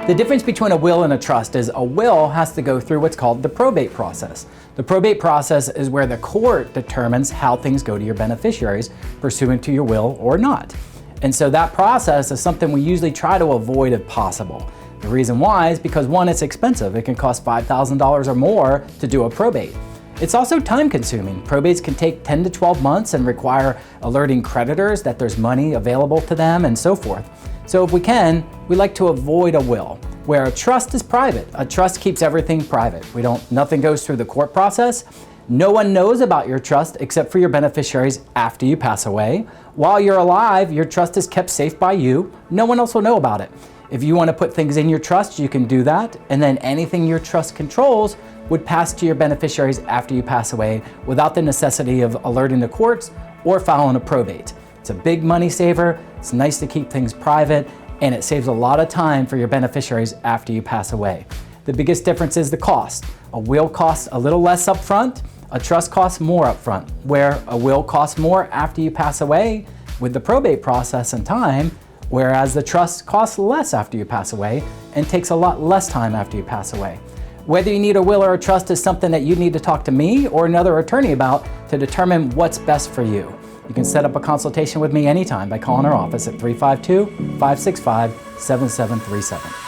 The difference between a will and a trust is a will has to go through what's called the probate process. The probate process is where the court determines how things go to your beneficiaries pursuant to your will or not. And so that process is something we usually try to avoid if possible. The reason why is because one, it's expensive. It can cost $5,000 or more to do a probate. It's also time consuming. Probates can take 10 to 12 months and require alerting creditors that there's money available to them and so forth. So if we can, we like to avoid a will, where a trust is private. A trust keeps everything private. Nothing goes through the court process. No one knows about your trust except for your beneficiaries after you pass away. While you're alive, your trust is kept safe by you. No one else will know about it. If you want to put things in your trust, you can do that, and then anything your trust controls would pass to your beneficiaries after you pass away without the necessity of alerting the courts or filing a probate. It's a big money saver, it's nice to keep things private, and it saves a lot of time for your beneficiaries after you pass away. The biggest difference is the cost. A will costs a little less upfront, a trust costs more upfront. Where a will costs more after you pass away with the probate process and time, whereas the trust costs less after you pass away and takes a lot less time after you pass away. Whether you need a will or a trust is something that you need to talk to me or another attorney about to determine what's best for you. You can set up a consultation with me anytime by calling our office at 352-565-7737.